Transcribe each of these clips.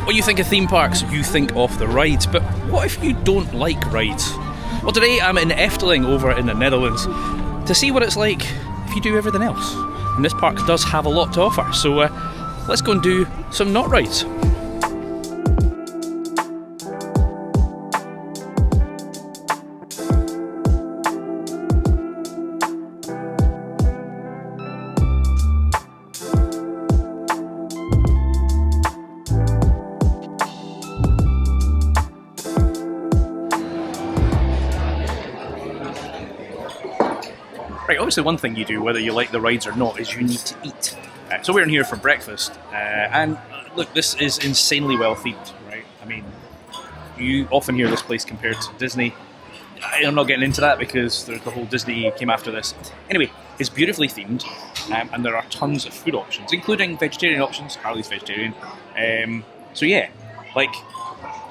When you think of theme parks, you think of the rides, but what if you don't like rides? Well, today I'm in Efteling over in the Netherlands to see what it's like if you do everything else. And this park does have a lot to offer, so let's go and do some not rides. Right, obviously one thing you do, whether you like the rides or not, is you need to eat. So we're in here for breakfast, and look, this is insanely well themed, right? I mean, you often hear this place compared to Disney. I'm not getting into that because the whole Disney came after this. Anyway, it's beautifully themed, and there are tons of food options, including vegetarian options. Carly's vegetarian. So yeah, like,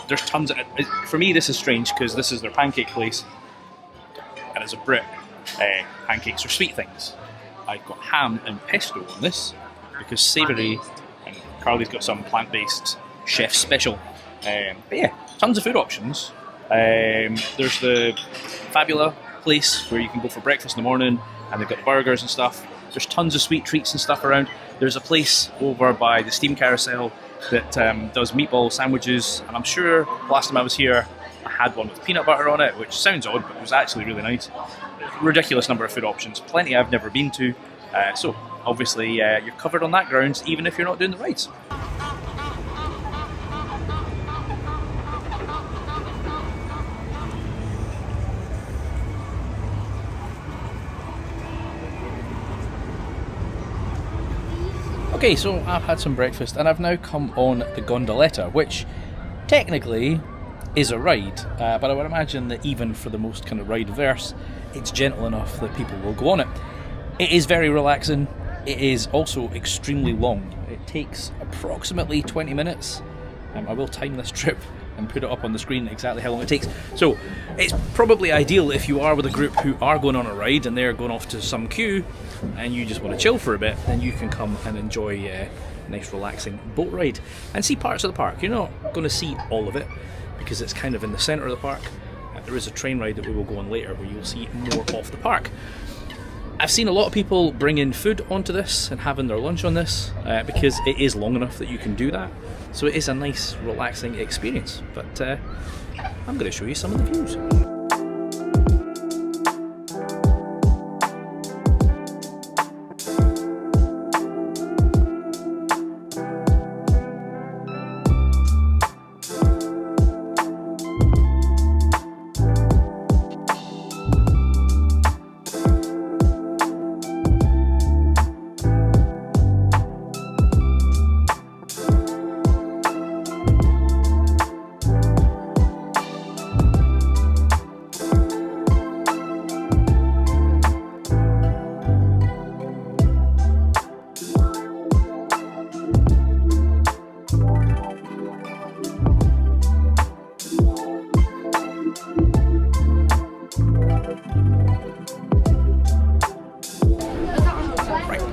there's tons of... For me, this is strange because this is their pancake place, and as a Brit, pancakes are sweet things. I've got ham and pesto on this because savoury, and Carly's got some plant-based chef special. But yeah, tons of food options. There's the Fabula place where you can go for breakfast in the morning, and they've got the burgers and stuff. There's tons of sweet treats and stuff around. There's a place over by the Steam Carousel that does meatball sandwiches, and I'm sure last time I was here I had one with peanut butter on it, which sounds odd, but it was actually really nice. Ridiculous number of food options, plenty I've never been to, so obviously you're covered on that grounds even if you're not doing the rides. Okay, so I've had some breakfast and I've now come on the gondoletta, which technically is a ride, but I would imagine that even for the most kind of ride-averse, it's gentle enough that people will go on it. It is very relaxing. It is also extremely long. It takes approximately 20 minutes. I will time this trip and put it up on the screen exactly how long it takes. So it's probably ideal if you are with a group who are going on a ride and they're going off to some queue and you just want to chill for a bit, then you can come and enjoy a nice relaxing boat ride and see parts of the park. You're not going to see all of it because it's kind of in the centre of the park. There is a train ride that we will go on later where you'll see more of the park. I've seen a lot of people bringing food onto this and having their lunch on this because it is long enough that you can do that. So it is a nice, relaxing experience. But I'm going to show you some of the views.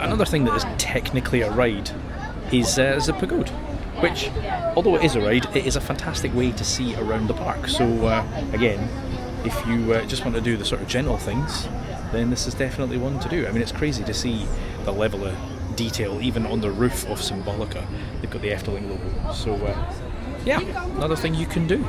Another thing that is technically a ride is the Pagode, which, although it is a ride, it is a fantastic way to see around the park. So again, if you just want to do the sort of gentle things, then this is definitely one to do. I mean, it's crazy to see the level of detail even on the roof of Symbolica. They've got the Efteling logo. So yeah, another thing you can do.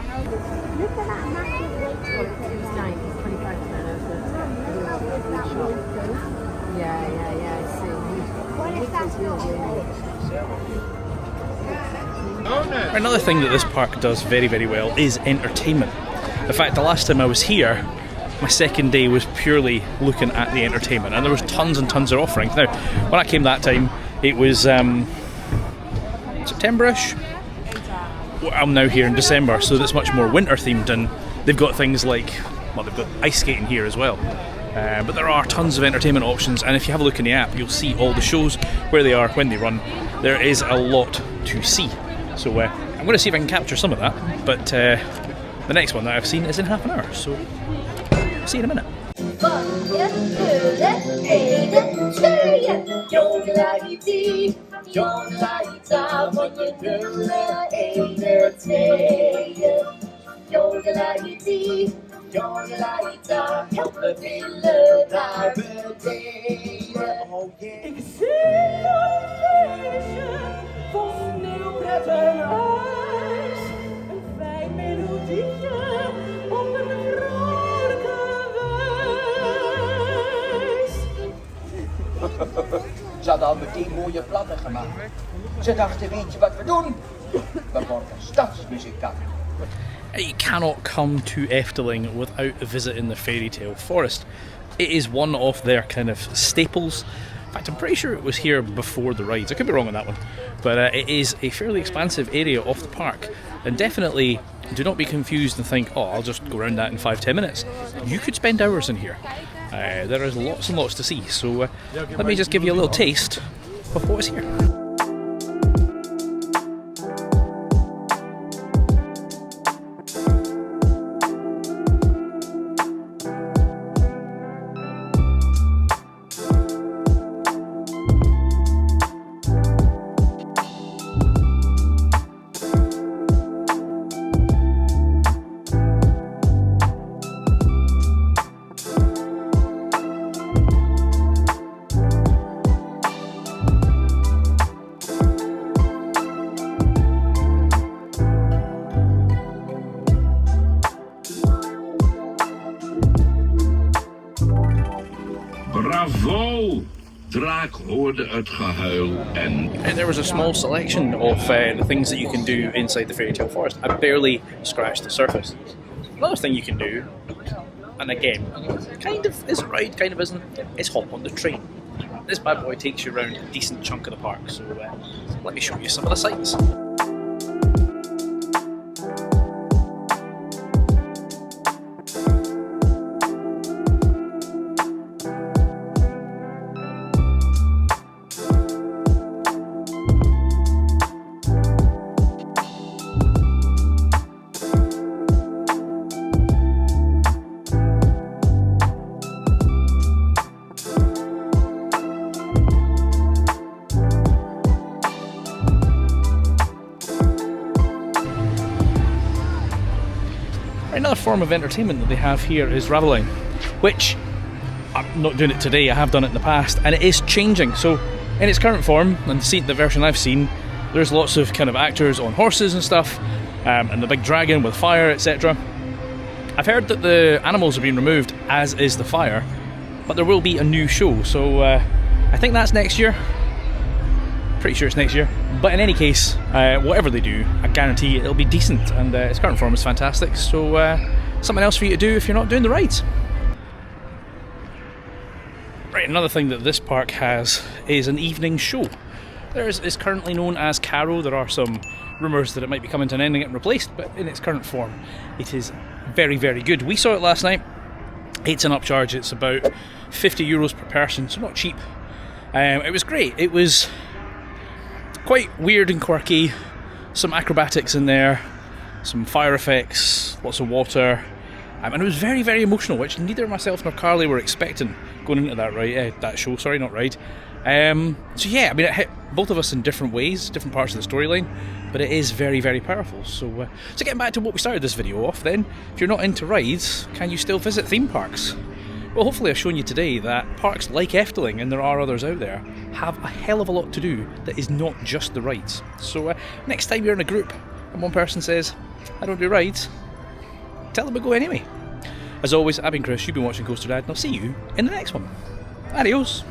Another thing that this park does very, very well is entertainment. In fact, the last time I was here, my second day was purely looking at the entertainment, and there was tons and tons of offerings. Now, when I came that time, it was September-ish. I'm now here in December, so that's much more winter themed, and they've got things like, well, they've got ice skating here as well. But there are tons of entertainment options, and if you have a look in the app, you'll see all the shows, where they are, when they run. There is a lot to see. So I'm going to see if I can capture some of that, but the next one that I've seen is in half an hour, so see you in a minute. Jodelaita, moet je dullen ene tweeën. Jodelaiti, jodelaita, help me willen daar beneden. Oh yeah. Ik zit op een feestje vol sneeuwpret en ijs. Een fijn melodietje op een vrolijke wijs. Ze hadden al meteen mooie plannen gemaakt. Ze dachten, weet je wat we doen? We worden stadsmuzikant. You cannot come to Efteling without visiting the Fairytale Forest. It is one of their kind of staples. In fact, I'm pretty sure it was here before the rides. I could be wrong on that one. But it is a fairly expansive area of the park. And definitely do not be confused and think, oh, I'll just go around that in 5-10 minutes. You could spend hours in here. There is lots and lots to see. So let me just give you a little taste of what is here. Bravo! Draak hoorde het gehuil en... There was a small selection of the things that you can do inside the Fairytale Forest. I barely scratched the surface. Another thing you can do, and again, kind of is a ride, kind of isn't, is hop on the train. This bad boy takes you around a decent chunk of the park, so let me show you some of the sights. Another form of entertainment that they have here is ravelling, which I'm not doing it today, I have done it in the past, and it is changing. So in its current form, and the version I've seen, there's lots of kind of actors on horses and stuff, and the big dragon with fire, etc. I've heard that the animals are being removed, as is the fire, but there will be a new show, so I think that's next year. Pretty sure it's next year. But in any case, whatever they do, I guarantee it'll be decent, and its current form is fantastic, so something else for you to do if you're not doing the rides. Right, another thing that this park has is an evening show. It's currently known as Caro. There are some rumours that it might be coming to an end and getting replaced, but in its current form, it is very, very good. We saw it last night. It's an upcharge, it's about €50 per person, so not cheap. It was great. It was quite weird and quirky, some acrobatics in there, some fire effects, lots of water, and it was very, very emotional, which neither myself nor Carly were expecting going into that show, not ride. So yeah, I mean, it hit both of us in different ways, different parts of the storyline, but it is very, very powerful. So getting back to what we started this video off then, if you're not into rides, can you still visit theme parks? Well, hopefully I've shown you today that parks like Efteling, and there are others out there, have a hell of a lot to do that is not just the rides. So next time you're in a group and one person says, I don't do rides, tell them to go anyway. As always, I've been Chris, you've been watching Coaster Dad, and I'll see you in the next one. Adios!